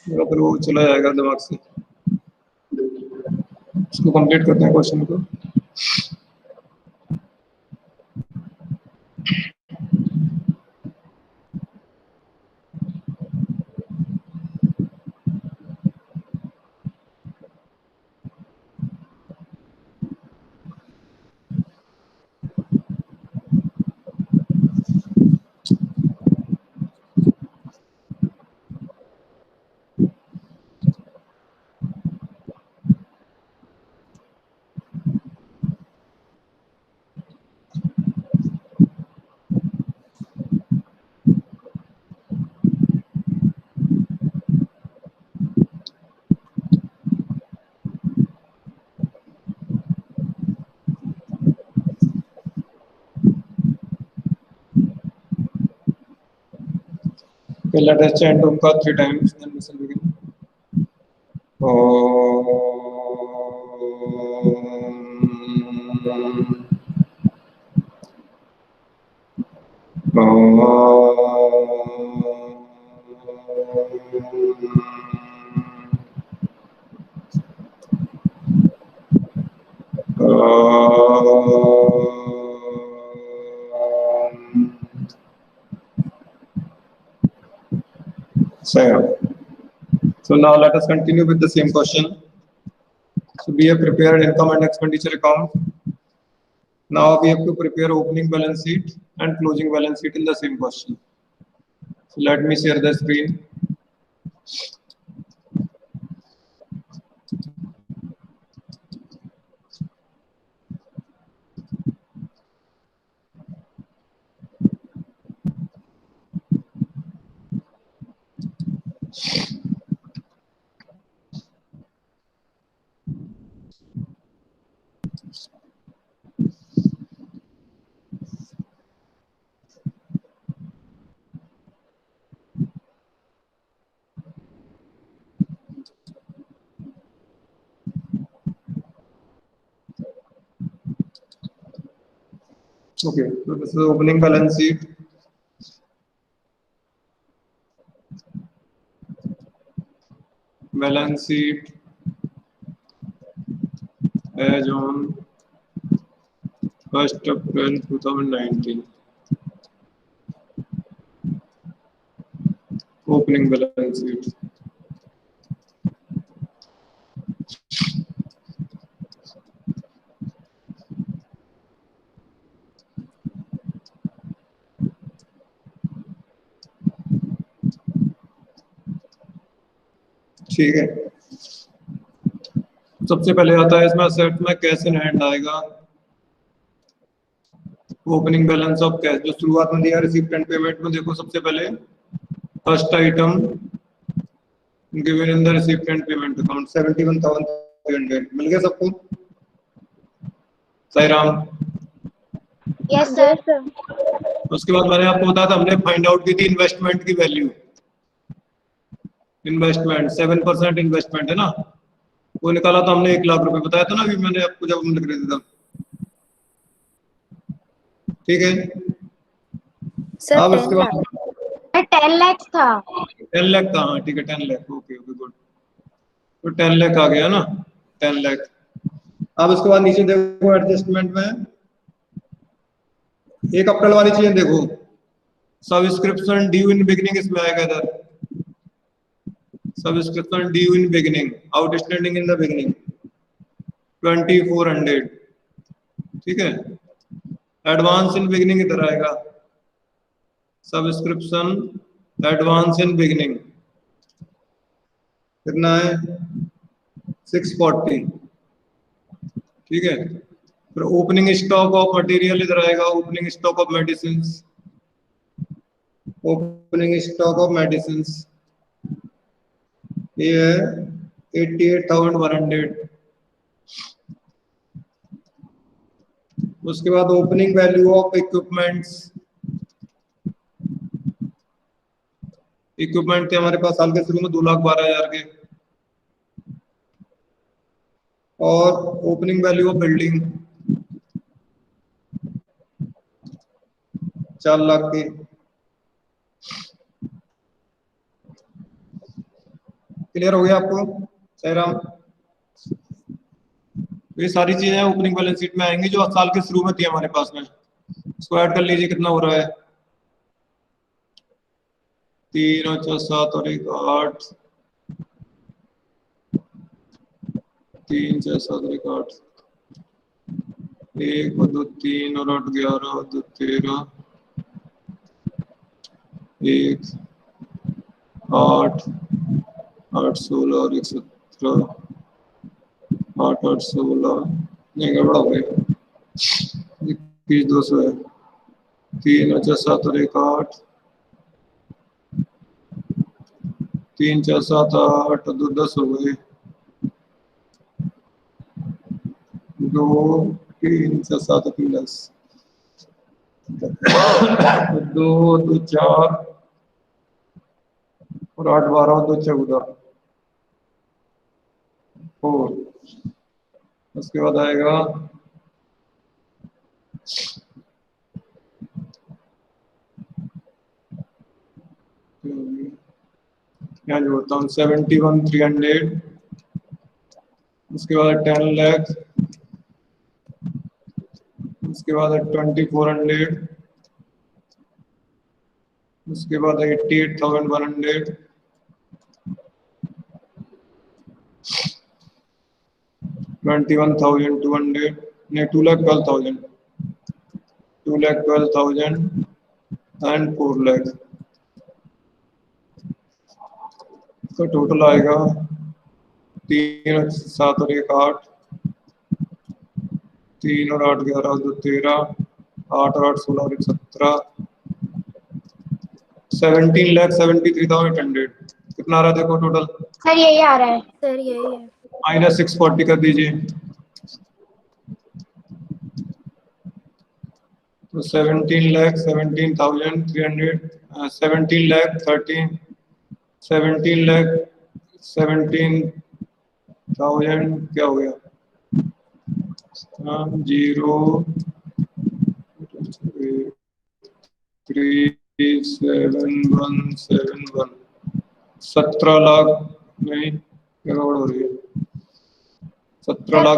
मेरा फिर वो चला जाएगा दिमाग से। इसको कंप्लीट करते हैं क्वेश्चन को। Let us chant Omkar 3 times, then we shall begin. So now let us continue with the same question. So we have prepared income and expenditure account. Now we have to prepare opening balance sheet and closing balance sheet in the same question. So let me share the screen. Okay, so this is the opening balance sheet. Balance sheet as on 1st April 2019. Opening balance sheet. ठीक है, सबसे पहले आता है इसमें asset में cash in hand आएगा। Opening balance of cash जो शुरुआत में दिया रिसीप्ट एंड पेमेंट में, देखो सबसे पहले first item given in the receipt and payment account 71,300 मिल गया सबको? सही राम? Yes sir. उसके बाद मैंने आपको बताया था, हमने फाइंड आउट की थी इन्वेस्टमेंट की वैल्यू। इन्वेस्टमेंट 7% इन्वेस्टमेंट है ना, वो निकाला था हमने 1 लाख रुपए, बताया था ना अभी मैंने आपको जब हम लिख रहे थे तब। ठीक है सर अब इसके बाद 10 लाख था। 10 लाख था, हाँ ठीक है 10 लाख, ओके ओके गुड। तो 10 लाख आ गया ना, 10 लाख। अब इसके बाद नीचे देखो एडजस्टमेंट में एक अप्रैल वाली चीजें देखो, सब्सक्रिप्शन ड्यू इन बिगिनिंग इसमें आएगा इधर, subscription due in beginning, outstanding in the beginning 2400, ठीक है। एडवांस इन बिगिनिंग इधर आएगा, सब्सक्रिप्शन एडवांस इन बिगिनिंग कितना है 640, ठीक है। फिर ओपनिंग स्टॉक ऑफ मटेरियल इधर आएगा, opening stock of medicine, opening stock of medicine ये है 88,100। उसके बाद opening value of equipments, equipment थे हमारे पास साल के शुरू में 2,12,000 के, और opening value of building 4 lakh की। क्लियर हो गया आपको? सही राम, ये सारी चीजें ओपनिंग बैलेंस शीट में आएंगी जो साल के शुरू में थी हमारे पास में। इसको ऐड कर लीजिए, कितना हो रहा है? 3 और 4 7 और 1 8, 3 6 7 और 1 8, 1 और 2 3 और 8 11 और 2 13, 1 8 8 16 और 1 17, 8 8 16, नहीं गड़बड़ हो गई, 21 200 है, 3 और 4 7 और 1 8, 3 4 7 8 2 10 हो गए, 2 3 6 7 3 10, 2 2 4 और 8 12 2 14 4। उसके बाद आएगा यहाँ जोड़ता हूँ 71 300, उसके बाद 10 लाख, उसके बाद 2400, उसके बाद 88,100, 21,200, नहीं 2,12,000, 2,12,000 एंड 4 लाख। तो टोटल आएगा 3 7 और 1 8, 3 और 8 11 2 13, 8 और 8 16 और 1 17, 17,73,800। कितना आ रहा है देखो टोटल? सर यही आ रहा है। सर यही है। माइनस 640 कर दीजिए, तो 17,17,300, 17,13, 17,17,000 क्या हो गया? 0,37171, 17 लाख, नहीं क्या गड़बड़ हो रही है? 17 लाख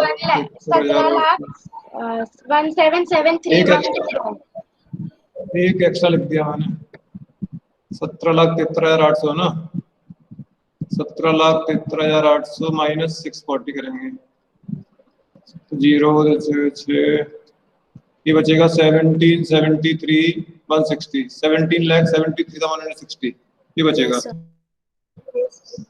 17,73,180। एक एक्स्ट्रा लिख दिया मैंने, 17,73,800 ना, 17,73,800 माइनस 640 करेंगे तो 0 ये बचेगा 17,73,160, 17,73,160 ये बचेगा। Yes, sir.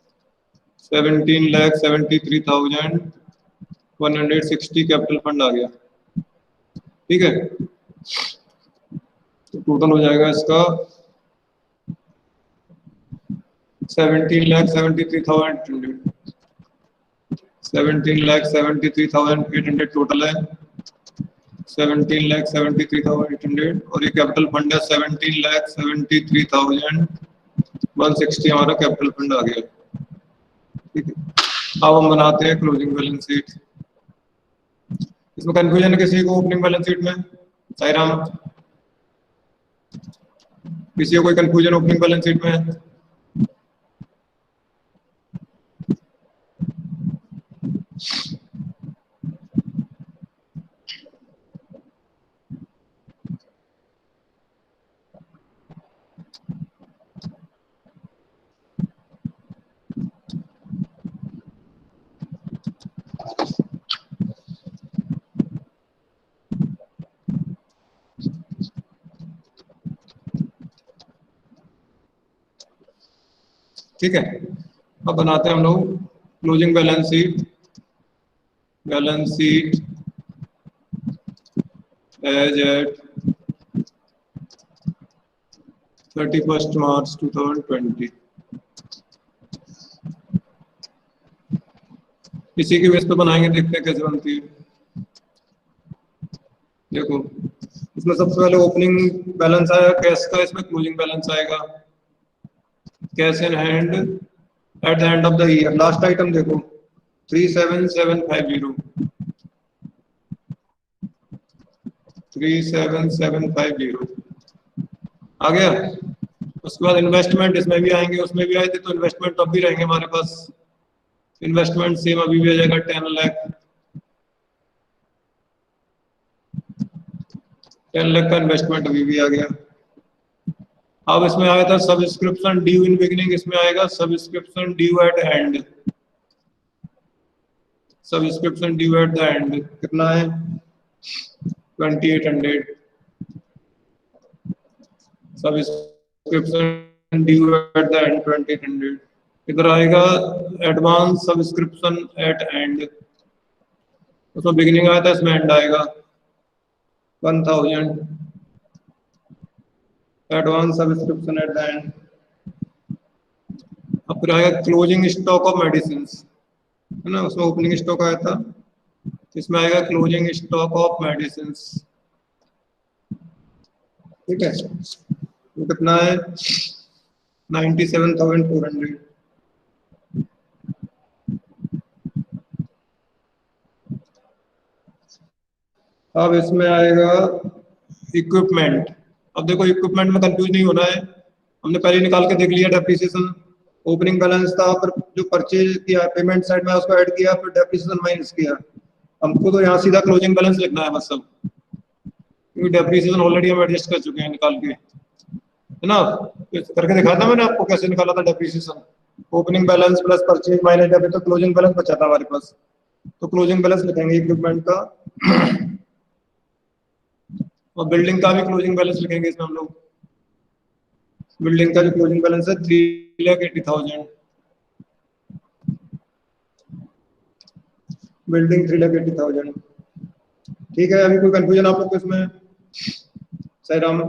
17,73,160 कैपिटल फंड आ गया, ठीक है। तो टोटल हो जाएगा इसका 17,73,800, 17,73,800 टोटल है, 17,73,800 और ये कैपिटल फंड है 17,73,160 हमारा कैपिटल फंड आ गया, ठीक है। अब हम बनाते हैं क्लोजिंग बैलेंस शीट। इसमें कंफ्यूजन है किसी को ओपनिंग बैलेंस शीट में? साई राम, किसी को कोई कंफ्यूजन ओपनिंग बैलेंस शीट में? ठीक है, अब बनाते हैं हम लोग closing balance sheet. Balance sheet as at 31 March 2020। इसी के बेस पे बनाएंगे, देखते हैं कैसे बनती है। देखो इसमें सबसे पहले ओपनिंग बैलेंस आया कैश का, इसमें क्लोजिंग बैलेंस आएगा cash in hand eight the end of the year. Last item देखो 37750, 37750 आ गया। उसके बाद इन्वेस्टमेंट इसमें भी आएंगे, उसमें भी आए थे तो इन्वेस्टमेंट तो अब भी रहेंगे हमारे पास इन्वेस्टमेंट सेम अभी भी आ जाएगा 10 लाख। 10 लाख का इन्वेस्टमेंट अभी भी आ गया। अब इसमें आया था सब्सक्रिप्शन ड्यू इन बिगिनिंग, इसमें आएगा subscription due eight and. Subscription due at the and कितना है 2800। Subscription due at the and 2800। इधर आएगा एडवांस सब्सक्रिप्शन एट एंड, उसमें बिगिनिंग आया था, इसमें एंड आएगा 1000। Advance subscription eight the and. अब फिर आएगा क्लोजिंग स्टॉक ऑफ मेडिसिन, है ना, उसमें ओपनिंग स्टॉक आया था, इसमें आएगा क्लोजिंग स्टॉक ऑफ मेडिसिन। ठीक है, तो कितना है 97,400। अब इसमें आएगा इक्विपमेंट। अब देखो इक्विपमेंट में कंफ्यूज नहीं होना है, हमने पहले निकाल के देख लिया डेप्रिसिएशन। ओपनिंग बैलेंस था, फिर जो परचेज किया पेमेंट साइड में उसको ऐड किया, फिर डेप्रिसिएशन माइनस किया। हमको तो यहाँ सीधा क्लोजिंग बैलेंस लिखना है बस सब, क्योंकि डेप्रिसिएशन ऑलरेडी हम एडजस्ट कर चुके हैं निकाल के, है ना। करके दिखाया था मैंने आपको कैसे निकाला था depreciation. Opening balance plus purchase minus debit, तो क्लोजिंग बैलेंस बचा था हमारे पास, तो क्लोजिंग बैलेंस लिखेंगे इक्विपमेंट का। और बिल्डिंग का भी क्लोजिंग बैलेंस लिखेंगे इसमें हम लोग। बिल्डिंग का जो क्लोजिंग बैलेंस है 3,80,000। बिल्डिंग 3,80,000। ठीक है, अभी कोई कंफ्यूजन आप लोग को इसमें? सही राम?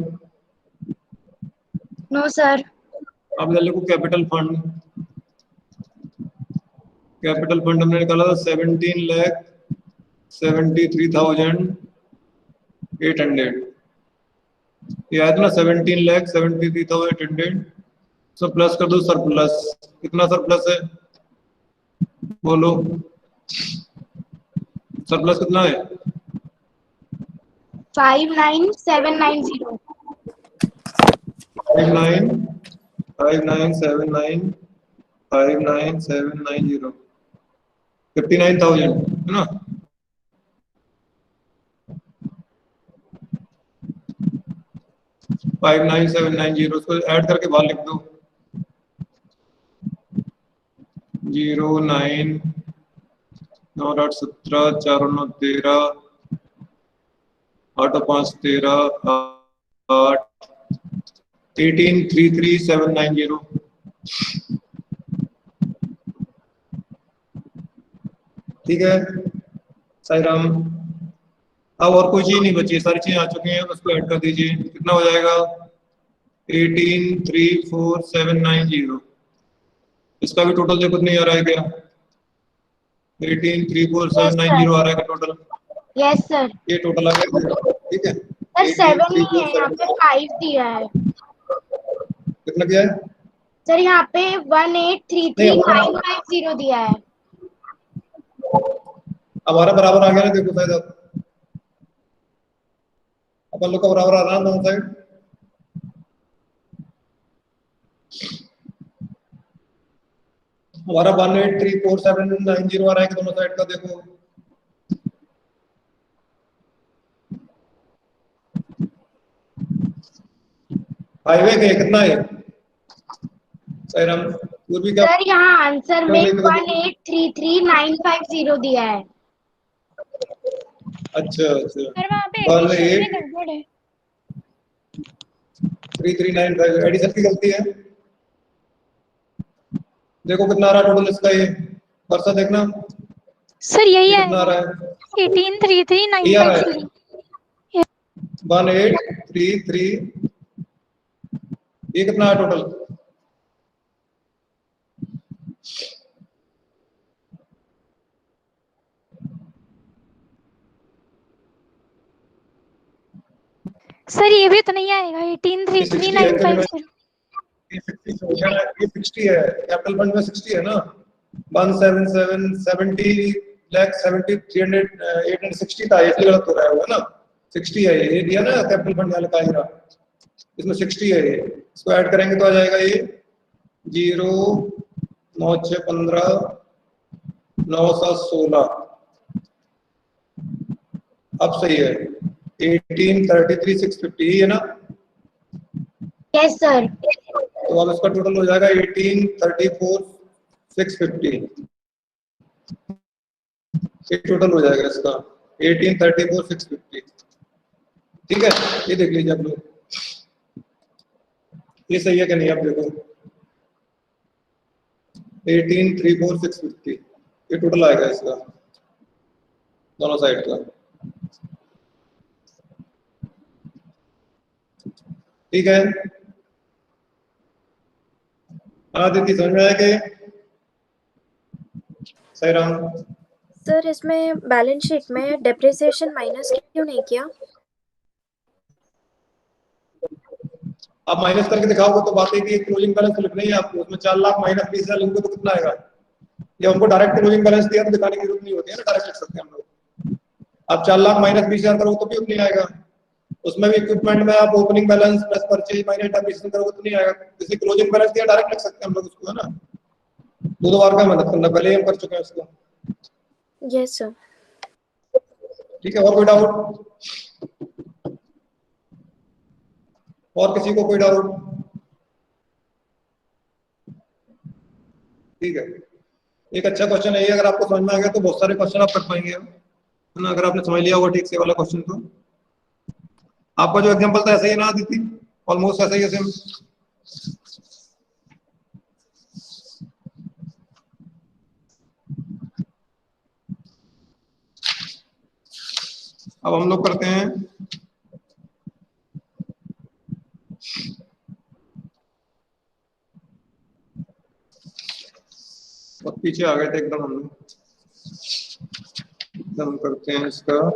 No sir. अब ले लो कैपिटल फंड। कैपिटल फंड हमने निकाला था 17,73,800। ये आया था ना 17,73,800। सो प्लस कर दो सरप्लस। कितना सरप्लस है बोलो, सरप्लस कितना है? 59790। 59790 59,000, है ना। Five nine seven nine zero, उसको ऐड करके बाहर लिख दो। 09 9 8 17 4 9 13 8 5 13 8 18 33790। ठीक है साई राम। अब और कोई चीज नहीं बची, सारी चीजें आ चुकी हैं, उसको ऐड कर दीजिए। कितना हो जाएगा 18,34,790। इसका भी टोटल देखो नहीं आ रहा है क्या? 18,34,790 आ रहा है टोटल। Yes sir. ये टोटल आ गया, ठीक है। सर 7 ही है, यहाँ पे 5 दिया है। कितना दिया है सर? यहाँ पे 1833,950 दिया है। हमारा बराबर आ गया ना, देखो शायद अपन लोग का बराबर आ रहा है दोनों साइड। हमारा 18,34,790 आ रहा है कि दोनों साइड का देखो। हाईवे के कितना है सैरम? पूर्वी का सर यहाँ आंसर में 1833,950 दिया है। अच्छा अच्छा, सर वहाँ पे 18,33,950 एडिशन की गलती है। देखो कितना आ रहा है टोटल इसका, ये परसा देखना सर यही है कितना आ रहा है 1833,950। 1833, ये कितना है टोटल? सर ये भी तो नहीं आएगा 1833,950। ये 60 है, कैपिटल फंड में 60 है ना। 177,70,70,360 था, इसलिए गलत हो रहा है वो, है ना। 60 है ये दिया ना कैपिटल फंड यहाँ लिखा है, इसमें 60 है ये। इसको ऐड करेंगे तो आ जाएगा ये 0,9615 916 अब सही है। 1833,650 है ना? Yes sir. तो अब इसका टोटल हो जाएगा 1834,650। ये टोटल हो जाएगा इसका 1834,650। ठीक है, ये देख लीजिए आप लोग, ये सही है कि नहीं? आप देखो 1834,650 ये टोटल आएगा इसका दोनों साइड का। ठीक है, आदित्य समझ में आया कि सही राम? सर इसमें बैलेंस शीट में डेप्रिसिएशन माइनस क्यों नहीं किया? आप माइनस करके दिखाओगे तो बात है कि क्लोजिंग बैलेंस लिखना ही है आपको, उसमें 4 लाख माइनस 20,000 लिखोगे तो कितना आएगा? या हमको डायरेक्ट क्लोजिंग बैलेंस दिया तो दिखाने की जरूरत नहीं होती है ना, डायरेक्ट लिख सकते हैं हम लोग। आप 4 लाख माइनस 20,000 करोगे तो भी उतना ही आएगा। उसमें भी इक्विपमेंट में आप opening balance plus purchase minus depreciation करोगे तो नहीं आएगा। जैसे क्लोजिंग बैलेंस दिया डायरेक्ट लिख सकते हैं हम लोग उसको, है ना? दो बार का मदद करना, पहले ही हम कर चुके हैं उसको। Yes sir. ठीक है, और कोई डाउट? और किसी को कोई डाउट? ठीक है, एक अच्छा क्वेश्चन है ये, अगर आपको समझ में आ गया तो बहुत सारे क्वेश्चन आप कर पाएंगे, है ना? अगर आपने समझ लिया होगा ठीक से वाला क्वेश्चन तो। आपका जो एग्जांपल था ऐसा ही ना दीदी, ऑलमोस्ट ऐसा ही है सेम। अब हम लोग करते हैं और पीछे आ गए थे एकदम हम लोग, एकदम करते हैं इसका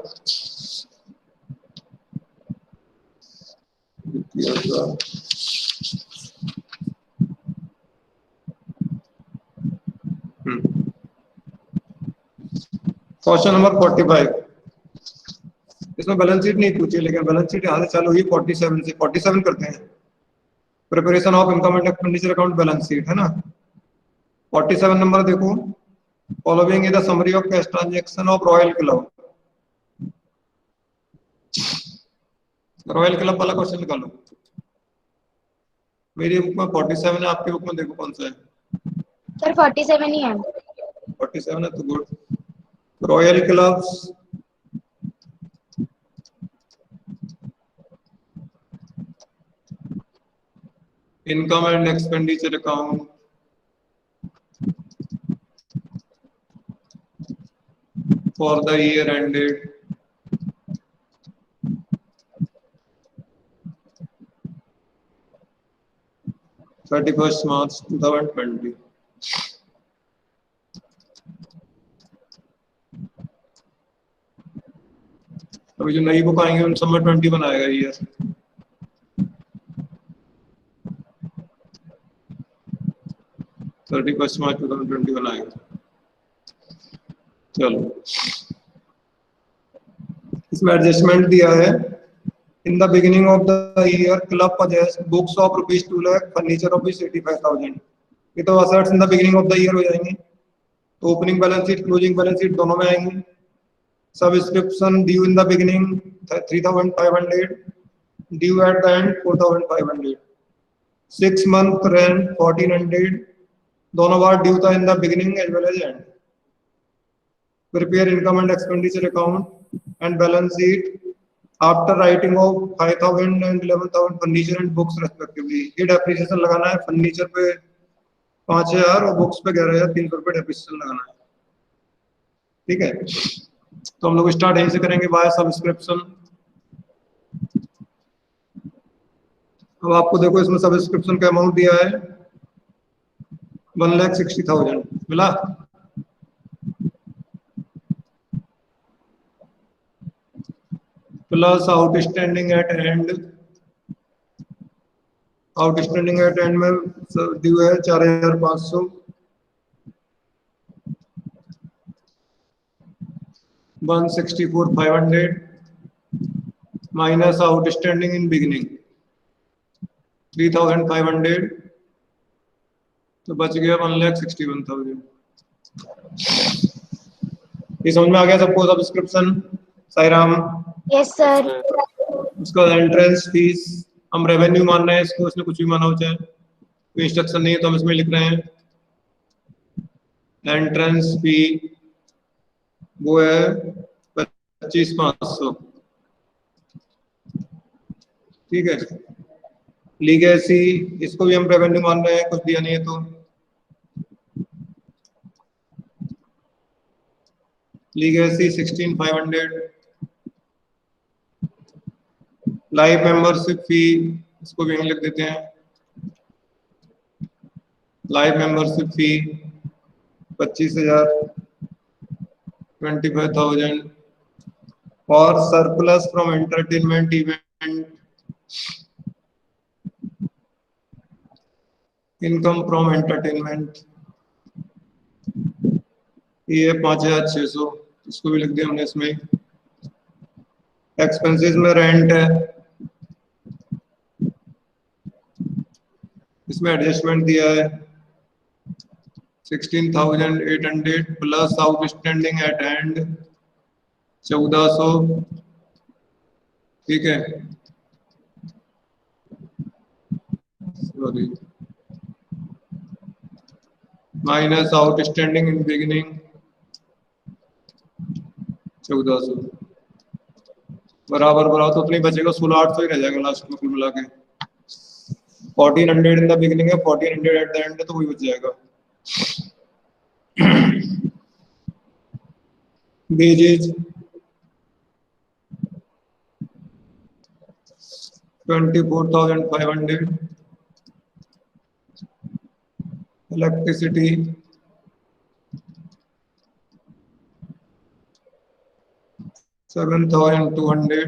क्वेश्चन नंबर 45। इसमें बैलेंस शीट नहीं पूछी, लेकिन बैलेंस शीट यहाँ से चालू हुई 47 से। 47 करते हैं, preparation of income and expenditure account balance sheet, है ना? 47 नंबर देखो, following is the summary of cash transaction of royal club. Royal club वाला क्वेश्चन निकालो। मेरी बुक में 47 है, आपके बुक में देखो कौन सा है। सर 47 ही है। 47 है तो good. Royal clubs income and expenditure account for the year ended 31st March 2020। अभी जो नई बुक आएंगे उन सब में 20 बनाएगा ईयर। March 2020 बनाएगा। चलो, इसमें एडजस्टमेंट दिया है। In the beginning of the year club possesses books of ₹2 lakh, furniture of 85,000। ये तो assets in the beginning of the year हो जाएंगे, तो opening balance sheet closing balance sheet दोनों में आएंगे। Subscription due in the beginning 3,500, due at the end 4,500। 6 month rent 1,400, दोनों बार ड्यू था in the beginning as well as end. Prepare income and expenditure account and balance sheet after writing of 5,000 and 11,000 furniture and books respectively। ये depreciation लगाना है, furniture पे 5,000 और books पे 11,300 रुपए डेप्रिसिएशन लगाना है। ठीक है, तो हम लोग स्टार्ट यहीं से करेंगे बाय सब्सक्रिप्शन। अब आपको देखो इसमें सब्सक्रिप्शन का अमाउंट दिया है 1,60,000 मिला। Plus outstanding at and, outstanding at and में ड्यू है 4,500। $164,500 माइनस आउटस्टैंडिंग इन बिगिनिंग 3,500, तो बच गया 1,61,000। ये समझ में आ गया सबको सब्सक्रिप्शन? Sairam, Yes, sir. उसका एंट्रेंस फीस हम रेवेन्यू मान रहे हैं इसको, इसमें कुछ भी माना हो चाहे, कोई इंस्ट्रक्शन नहीं है तो हम इसमें लिख रहे हैं एंट्रेंस फी वो है 25,500। ठीक है। लीगेसी इसको भी हम रेवेन्यू मान रहे हैं, कुछ दिया नहीं है तो लीगेसी 16,500। लाइव मेंबरशिप फी इसको भी लिख देते हैं, लाइव मेंबरशिप फी 25,000 25,000। और surplus from entertainment event, income from entertainment ये 5,600, इसको भी लिख दिया हमने इसमें। एक्सपेंसेस में रेंट है, इसमें एडजस्टमेंट दिया है 16,800 प्लस आउटस्टैंडिंग एट हैंड 1,400। ठीक है, sorry, minus outstanding in beginning 1,400 बराबर तो उतनी बचेगा, 16,800 ही रह जाएगा लास्ट में कुल मिला के। 1,400 इन द बिगिनिंग है, 1,400 एट द एंड है, तो वही बच जाएगा। वेजेज 24,500। इलेक्ट्रिसिटी 7,200।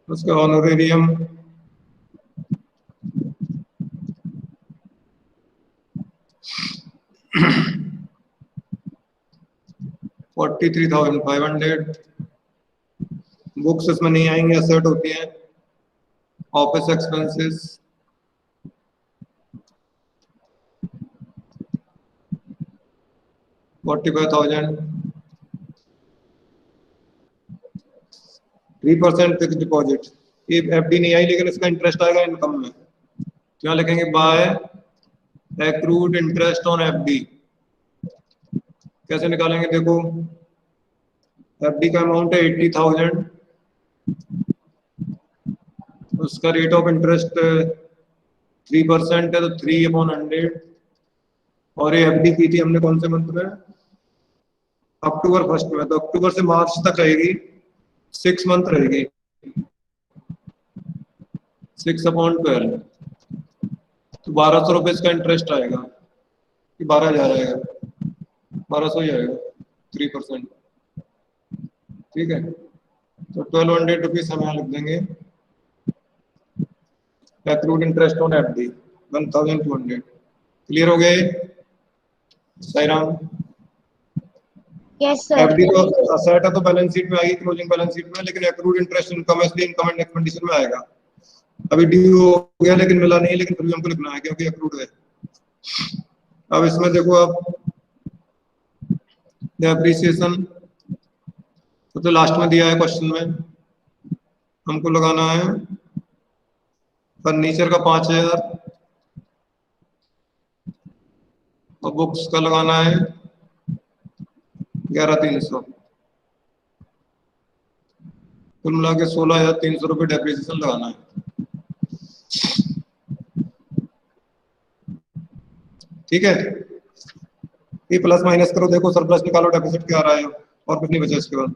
उसका ऑनरेरियम 43,500। बुक्स इसमें नहीं आएंगे, असेट होती हैं। Office expenses 45,000। 3% फिक्स डिपॉजिट, ये एफडी नहीं आई लेकिन इसका इंटरेस्ट आएगा इनकम में, तो यहाँ लिखेंगे by accrued interest on FD. कैसे निकालेंगे देखो, एफडी का अमाउंट है 80,000, उसका रेट ऑफ इंटरेस्ट 3% है, तो 3/100। और ये एफडी की थी हमने कौन से मंथ में, अक्टूबर 1 में, तो अक्टूबर से मार्च तक रहेगी, 6 मंथ रहेगी, 6/12, तो 1,200 रुपये इसका इंटरेस्ट आएगा कि 12,000 आएगा, 1,200 ही आएगा 3%। ठीक है, तो 1,200 रुपीज हम यहाँ लिख देंगे। Accrued interest on FD 1,200। Clear हो गए साईराम? Yes, sir. एफडी तो असेट है तो बैलेंस शीट में आएगी, क्लोजिंग बैलेंस शीट में, लेकिन एक्रूड इंटरेस्ट इनकम है इसलिए इनकम एंड एक्सपेंडिचर में आएगा। अभी ड्यू हो गया लेकिन मिला नहीं, लेकिन फिर भी हमको लिखना है क्योंकि एक्रूड है। अब इसमें देखो आप डेप्रिसिएशन तो लास्ट में दिया है क्वेश्चन में, हमको लगाना है फर्नीचर का 5,000 और बुक्स का लगाना है 11,300, कुल मिला के 16,300 रुपये डेप्रिसिएशन लगाना है। ठीक है, ये प्लस माइनस करो, देखो सरप्लस निकालो, डेफिसिट क्या आ रहा है, और कुछ नहीं बचा इसके बाद।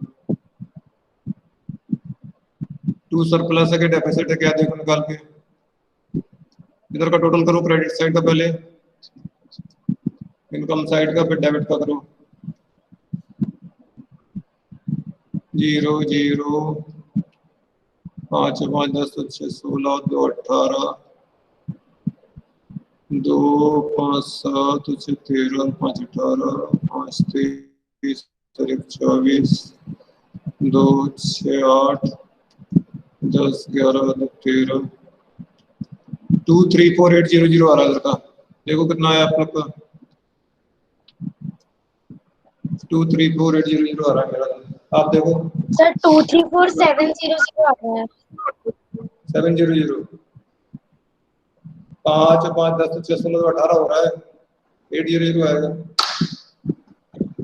टू सरप्लस है कि डेफिसिट है क्या, देखो निकाल के। इधर का टोटल करो, क्रेडिट साइड का पहले, इनकम साइड का फिर डेबिट का करो। 0 0 5 5 10 6 16 2 18 2 5 7 6 13 5 18 5 23 24 2 6 8 10 11 13 2 3 4 8 0 0 आ रहा है इधर का, देखो कितना है आप लोग का 234800 आ रहा है मेरा। आप देखो सर 234700 आ रहा है। 700 5 5 10 6 16 18 हो रहा है 800 आएगा।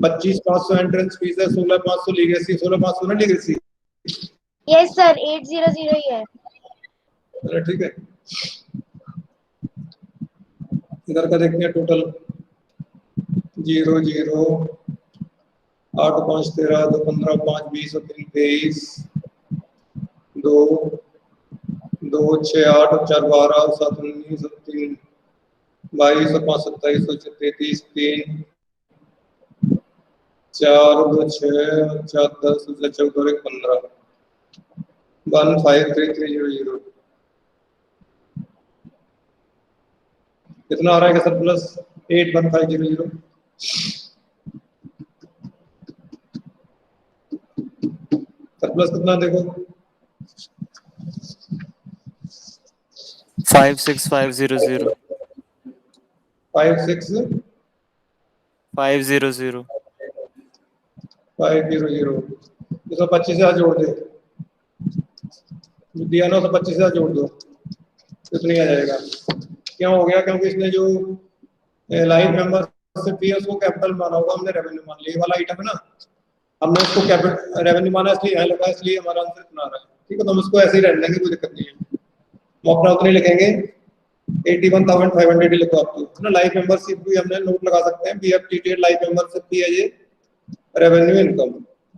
25,500 एंट्रेंस फीस है 16,500 लीगेसी 16,500 ना लीगेसी। यस सर 800 ही है। चलो ठीक है इधर का देखते हैं टोटल 0 0 8 5 13 2 15 5 20 और 3 23 2 2 6 8 और 4 12 और 7 19 और 3 22 और 5 27 और 33 3 4 2 6 4 10 और 14 और 1 15 153300 कितना आ रहा है सर प्लस 81500 सर प्लस कितना देखो 56500 56 500 500 तो सब 25,000 जोड़ दे दिया ना तो 25,000 जोड़ दो कितनी आ जाएगा। क्यों हो गया क्योंकि इसने जो लाइव मेंबरशिप फी है उसको कैपिटल माना होगा हमने रेवेन्यू मान लिया ये वाला आइटम है ना हमने उसको कैपिटल रेवेन्यू माना इसलिए यहाँ लगा इसलिए हमारा आंसर इतना आ रहा है। ठीक है तो हम इसको ऐसे ही रहने देंगे कोई दिक्कत नहीं है हम अपना उतने लिखेंगे 81,500 ही लिखो आपको ना। लाइव मेंबरशिप भी हमने नोट लगा सकते हैं we have treated life membership fee as a revenue income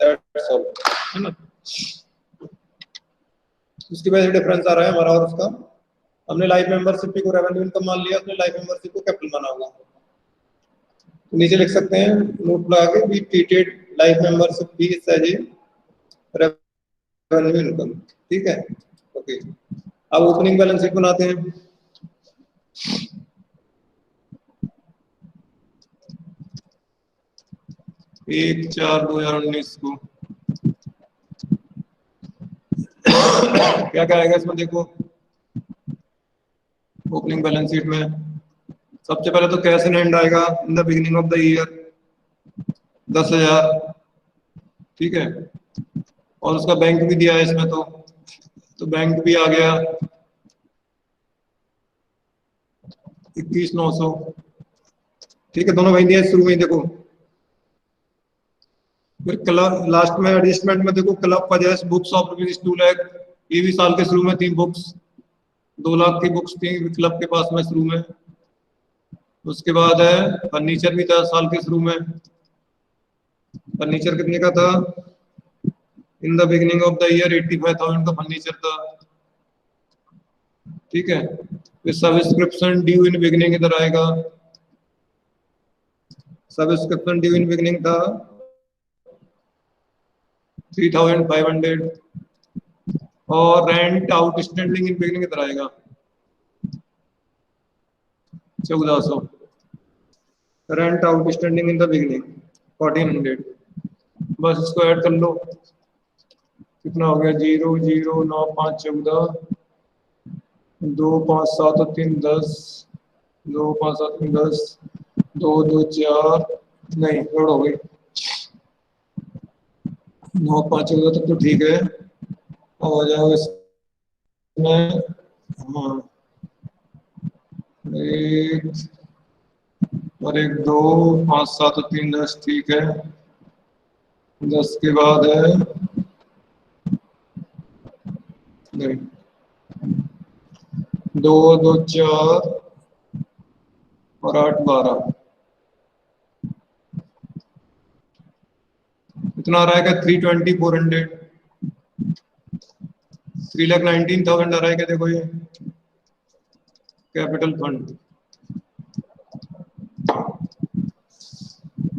that's all है ना। उसकी वजह से डिफरेंस आ रहा है हमारा और उसका हमने लाइव मेंबरशिप को रेवेन्यू इनकम मान लिया उसने लाइव मेंबरशिप को कैपिटल माना होगा। तो नीचे लिख सकते हैं नोट लगा के we treated life membership fee as a revenue income. ठीक है ओके अब ओपनिंग बैलेंस शीट बनाते हैं। एक 4/2019 को क्या क्या आएगा इसमें देखो ओपनिंग बैलेंस शीट में सबसे पहले तो कैश इन हैंड आएगा इन the beginning of the year 10,000 ठीक है और उसका बैंक भी दिया है इसमें तो बैंक भी आ गया 21,900 ठीक है दोनों वही दिया शुरू में ही देखो। फिर क्लब लास्ट में एडजस्टमेंट में देखो club possesses books of ₹2 lakh ये भी साल के शुरू में थी बुक्स 2 लाख की बुक्स थी क्लब के पास में शुरू में। उसके बाद है फर्नीचर भी था साल के शुरू में फर्नीचर कितने का था in the beginning of the year 85,000 का फर्नीचर था ठीक है। फिर सब्सक्रिप्शन ड्यू इन बिगिनिंग इधर आएगा सब्सक्रिप्शन ड्यू इन बिगिनिंग था 3,500 और रेंट आउटस्टैंडिंग इन बिगिनिंग इधर आएगा 1,400 rent outstanding in the beginning 1,400 बस इसको ऐड कर लो कितना हो गया 0 0 9 5 14 2 5 7 और 3 10 2 5 7 3 10 2 2 4 नहीं थोड़ा हो गई 9 5 14 तक तो ठीक है अब आ जाओ इसमें हाँ एक और एक 2 5 7 और 3 10 ठीक है 10 के बाद है नहीं 2 2 4 और 8 12 कितना आ रहा है 320,400 3,19,000 आ रहा है क्या देखो ये कैपिटल फंड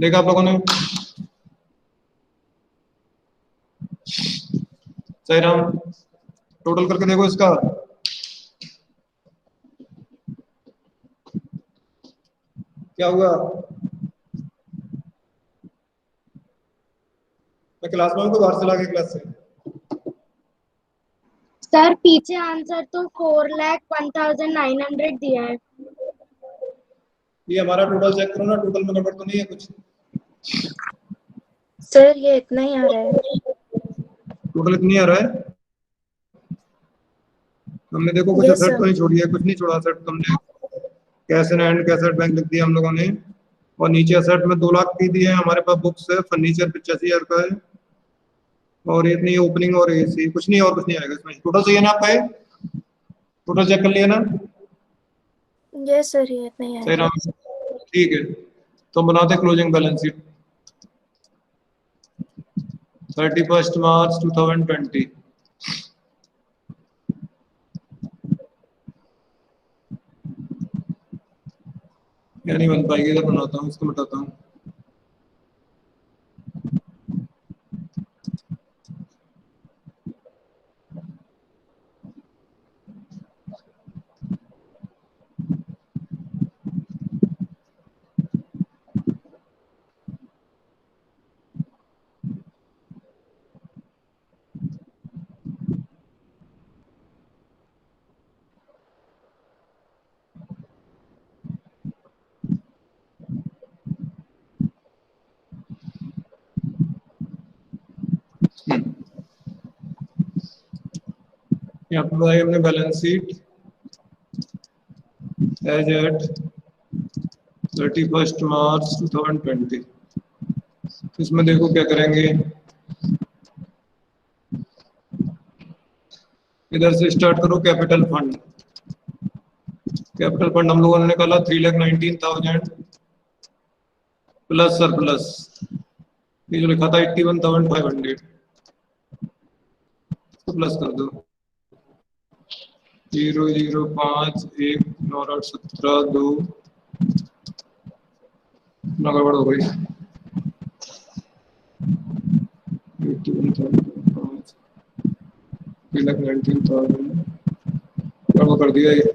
देखा आप लोगों ने सही राम टोटल करके देखो इसका क्या हुआ मैं क्लास में हूँ तो बाहर चला गया क्लास से। सर पीछे आंसर तो 4,01,900 दिया है। ये हमारा टोटल चेक करो ना, टोटल में गड़बड़ तो नहीं है कुछ? सर ये इतना ही आ रहा है। टोटल इतनी आ रहा है। हमने देखो कुछ Yes, असेट sir. तो नहीं छोड़ी है, कुछ नहीं छोड़ा असेट तुमने। Cash in hand cassette bank लिख दिया हम लोगों ने, और नीचे असेट में 2 लाख की दी है हमारे पास। बुक्स है, फर्नीचर 85,000 का है, और इतनी ओपनिंग और एसी, कुछ नहीं और कुछ नहीं आएगा इसमें। टोटल सही है ना आपका? ये टोटल चेक कर लिया ना? Yes, sir, ये इतना ही सही आएगा। नाम? ठीक है, तो हम बनाते क्लोजिंग बैलेंस शीट 31 मार्च 2020। या नहीं बन पाएगी, इधर बनाता हूँ, इसको मिटाता हूँ। यहाँ पे बताइए हमने balance sheet as at 31 March 2020। इसमें देखो क्या करेंगे, इधर से स्टार्ट करो। कैपिटल फंड, कैपिटल फंड हम लोगों ने निकाला 3,19,000 प्लस सरप्लस, ये जो लिखा था 81,500, तो प्लस कर दो। 0,0,5,1,9,8,17,2 ना गड़बड़ हो गई। 81,500 3,19,000 गड़बड़ कर दिया ये।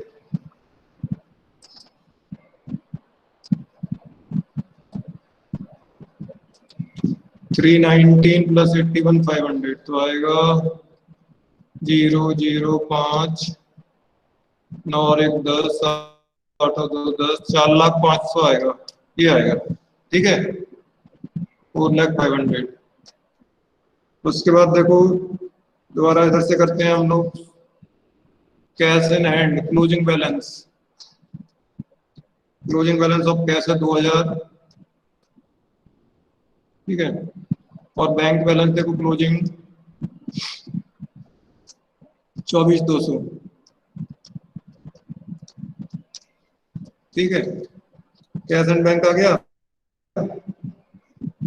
$319 प्लस 81,500 तो आएगा 0,05 9 और 1 10 8 और 2 10 4,05,000 आएगा, ये आएगा। ठीक है, 4,05,000। उसके बाद देखो दोबारा इधर से करते हैं हम लोग cash in hand closing balance. Closing balance of cash है 2,000। ठीक है, और बैंक बैलेंस देखो क्लोजिंग 24,200। ठीक है, कैश एंड बैंक आ गया।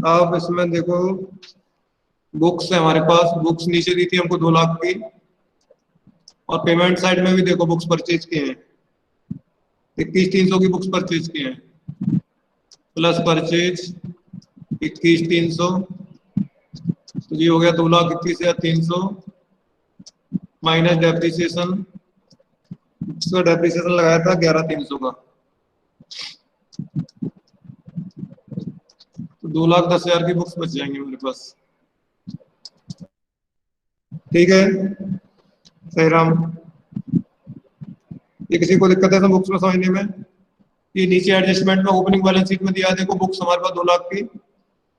अब इसमें देखो बुक्स है हमारे पास, बुक्स नीचे दी थी हमको 2 लाख की, और पेमेंट साइड में भी देखो बुक्स परचेज किए हैं, 21,300 की बुक्स परचेज किए हैं, प्लस परचेज 21,300, तो ये हो गया 2,21,300 माइनस डेप्रिसिएशन। इसका डेप्रिसिएशन लगाया था 11,300 का, तो 2,10,000 की बुक्स बच जाएंगी मेरे पास। ठीक है सही राम, ये किसी को दिक्कत है तो बुक्स में समझने में? ये नीचे एडजस्टमेंट में ओपनिंग बैलेंस शीट में दिया है, देखो बुक्स हमारे पास 2 लाख की,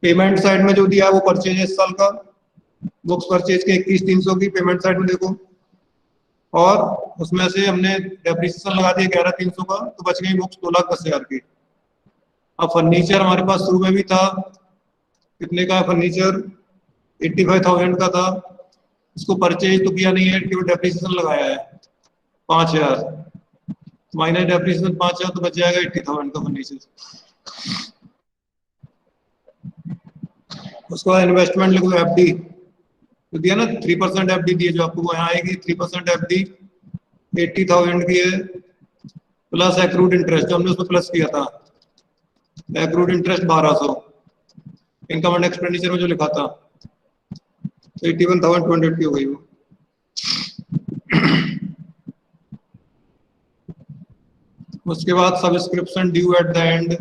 पेमेंट साइड में जो दिया है वो परचेज है इस साल का, बुक्स परचेज के 21,300 की पेमेंट साइड में देखो, और उसमें से हमने डेप्रिसिएशन लगा दिया 11,300 का, तो बच गई बुक्स 2,10,000 की। अब फर्नीचर हमारे पास शुरू में भी था, कितने का फर्नीचर? 85,000 का था, इसको परचेज तो किया नहीं है, केवल डेप्रिसिएशन लगाया है 5,000, माइनस डेप्रिसिएशन 5,000, तो बच जाएगा 80,000 का फर्नीचर। उसके बाद इन्वेस्टमेंट लिखो एफडी, तो दिया ना 3% एफडी दी है, जो आपको यहाँ आएगी 3% एफडी 80,000 की है, प्लस एक्रूड इंटरेस्ट जो हमने उसमें प्लस किया था, accrued interest 1,200 income and expenditure में जो लिखा था, तो 81,200 की हो गई वो। उसके बाद subscription due at the and,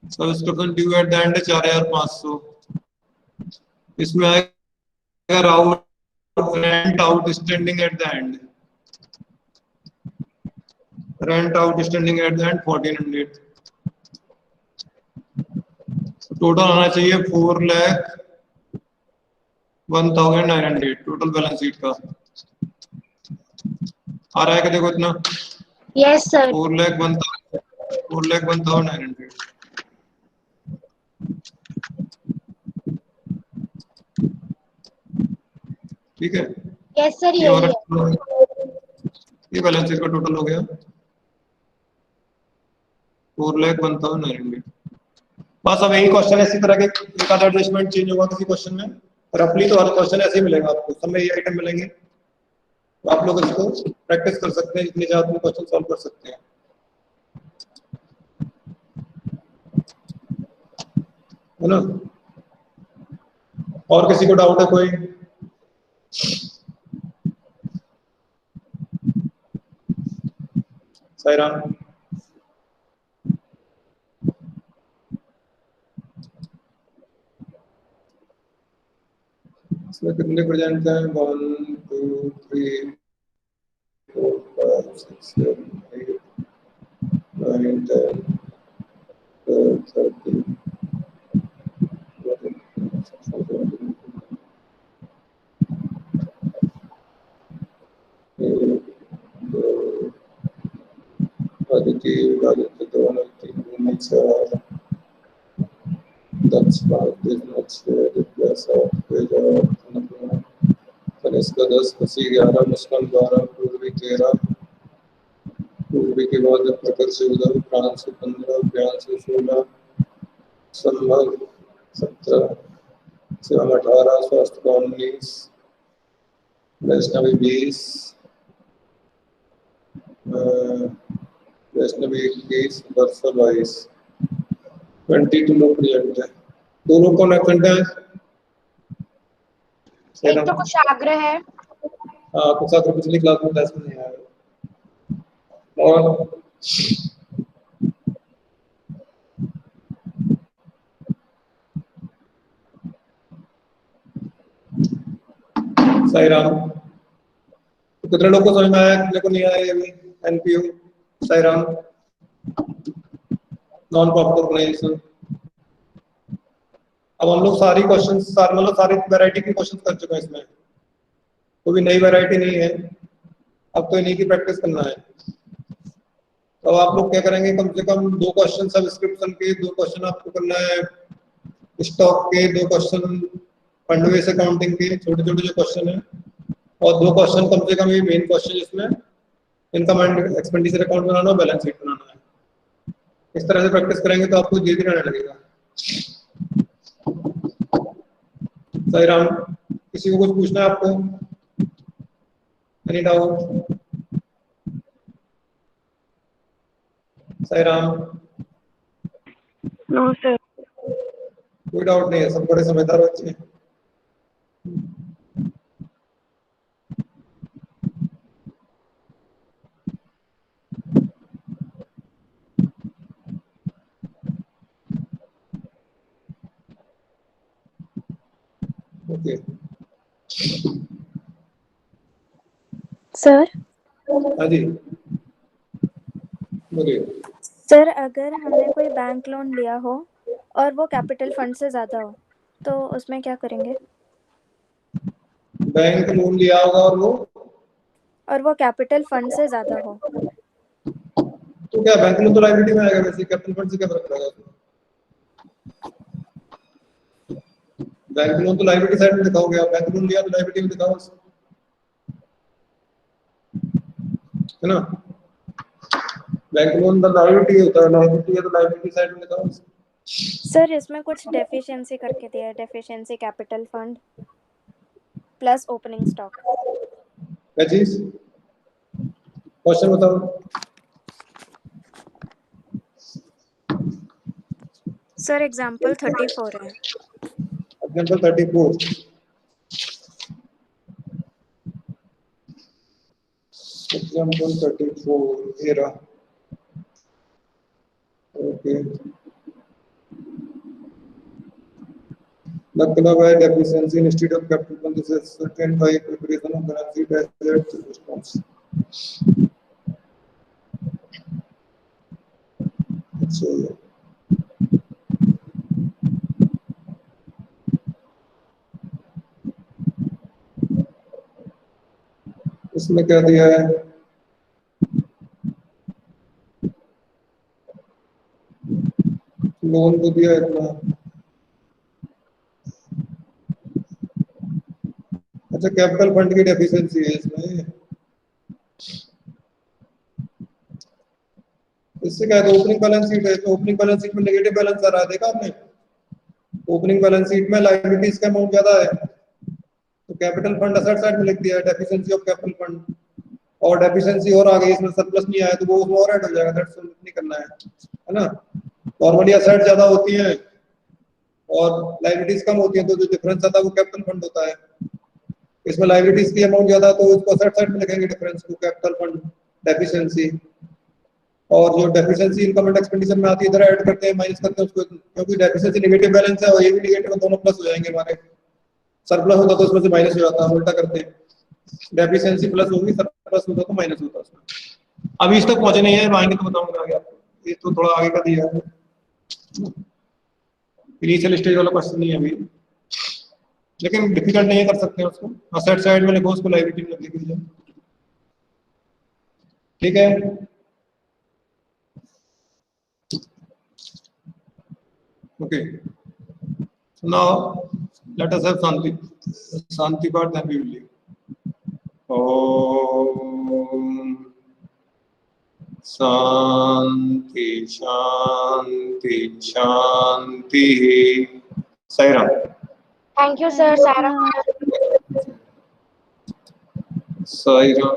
subscription due at the end 4,500, इसमें आएगा rent outstanding at the and, Rent outstanding at the end 1400. Total आना चाहिए 4,01,900 टोटल बैलेंस शीट का। आ रहा है क्या देखो इतना? Yes, sir. 4,01,900। ठीक है, Yes, sir. ये यही है। हमारा ये बैलेंस शीट का टोटल हो गया 4,01,900। बस अब यही क्वेश्चन इसी तरह के एक आधा एडजस्टमेंट चेंज होगा किसी क्वेश्चन में, रफली तो हर क्वेश्चन ऐसे ही मिलेगा आपको, सब में ये आइटम मिलेंगे, तो आप लोग इसको प्रैक्टिस कर सकते हैं, जितने ज्यादा क्वेश्चन सॉल्व कर सकते हैं, है ना। और किसी को डाउट है कोई? साईराम, इसमें कितने प्रेजेंट हैं? 1 2 3 4 5 6 7 8 9 10 12 13 Aditi, Aditi, that's not business, the plus of इसका 10 80 11 मुस्कान 12 पूर्वी 13 पूर्वी के बाद प्रकर से उधर प्रांत से 15 ज्ञान से 16 संभव 17 शिवम 18 स्वास्थ्य का 19 वैष्णवी 20 वैष्णवी 21 वर्षा 22 22 लोग प्रेजेंट है। दो लोग कौन एबसेंट है? एक तो कुशाग्र है। हाँ, कुशाग्र पिछली क्लास में टेस्ट में नहीं आया। और साईराम, तो कितने लोग को समझ में आया, कितने को नहीं आया? ये भी NPO Sairam non profit organisation. अब हम लोग सारी क्वेश्चंस मतलब सारी वैरायटी के क्वेश्चंस कर चुके हैं, इसमें कोई भी नई वैरायटी नहीं है, अब तो इन्हीं की प्रैक्टिस करना है। तो आप लोग क्या करेंगे, कम से कम 2 क्वेश्चन सब्सक्रिप्शन के, 2 क्वेश्चन आपको करना है स्टॉक के, 2 क्वेश्चन फंड बेस अकाउंटिंग के, छोटे छोटे जो क्वेश्चन है, और 2 क्वेश्चन कम से कम ये मेन क्वेश्चन जिसमें इनकम एंड एक्सपेंडिचर अकाउंट बनाना, बैलेंस शीट बनाना है। इस तरह से प्रैक्टिस करेंगे तो आपको धीरे धीरे आने लगेगा। साईराम, किसी को कुछ पूछना है आपको? Any doubt? Sairam, no sir. कोई डाउट नहीं है, सब बड़े समझदार बच्चे हैं। ओके सर हाँ जी बोलिए। सर, अगर हमने कोई बैंक लोन लिया हो और वो कैपिटल फंड से ज्यादा हो तो उसमें क्या करेंगे? बैंक लोन लिया होगा और वो कैपिटल फंड से ज्यादा हो तो क्या बैंक लोन तो लायबिलिटी में आएगा, वैसे कैपिटल फंड से क्या फर्क पड़ेगा? बैंक लोन तो लायबिलिटी साइड में दिखाओगे आप, बैंक लोन लिया तो लायबिलिटी में दिखाओ, है ना। बैंक लोन का लायबिलिटी होता है, लायबिलिटी है तो लायबिलिटी साइड में दिखाओ। सर, इसमें कुछ डेफिशिएंसी करके दिया है, deficiency capital fund plus opening stock. क्या चीज? क्वेश्चन बताओ। सर, एग्जांपल 34 है। एग्जांपल 34, एग्जांपल 34 ये रहा। ओके, मतलब है deficiency instead of capital fund is certain by preparation of balance sheet as response. अच्छा, इसमें क्या दिया है? लोन तो दिया है इतना। अच्छा, कैपिटल फंड की डेफिशिएंसी है इसमें। इससे क्या है, ओपनिंग बैलेंस शीट है तो ओपनिंग बैलेंस शीट में नेगेटिव बैलेंस आ रहा है, देखा आपने? ओपनिंग बैलेंस शीट में लायबिलिटीज का अमाउंट ज्यादा है तो कैपिटल फंड असेट साइड में लिख दिया है डेफिशिएंसी ऑफ कैपिटल फंड, और डेफिशिएंसी और आ गई इसमें, सरप्लस नहीं आया तो वो उसमें और ऐड हो जाएगा, दैट्स ऑल, नहीं करना है ना? नॉर्मली असेट ज्यादा होती है और लायबिलिटीज कम होती है तो जो डिफरेंस आता है वो कैपिटल फंड होता है। इसमें लायबिलिटीज की अमाउंट ज्यादा तो उसको असेट साइड में लिखेंगे डिफरेंस को, कैपिटल फंड डेफिशिएंसी, और जो डेफिशिएंसी इनकम एंड एक्सपेंडिचर में आती है इधर ऐड करते हैं, माइनस करते हैं उसको, क्योंकि डेफिशिएंसी नेगेटिव बैलेंस है और ये भी नेगेटिव है, दोनों प्लस हो जाएंगे हमारे। सरप्लस होता तो उसमें से माइनस हो जाता है, उल्टा करते हैं, डेफिशिएंसी प्लस होगी, सरप्लस होता तो माइनस होता उसमें। अभी इस तक पहुंचे नहीं है, आएंगे तो बताऊंगा आगे आपको, ये तो थोड़ा आगे का दिया है, इनिशियल स्टेज वाला क्वेश्चन नहीं है अभी, लेकिन डिफिकल्ट नहीं है, कर सकते हैं उसको। असेट साइड में लिखो, उसको लायबिलिटी में लिख दीजिए, ठीक है? Okay. So now let us have Shanti. Shanti part, then we will leave. Om Shanti Shanti Shanti. Sairam. Thank you, sir. Sarah. Sairam.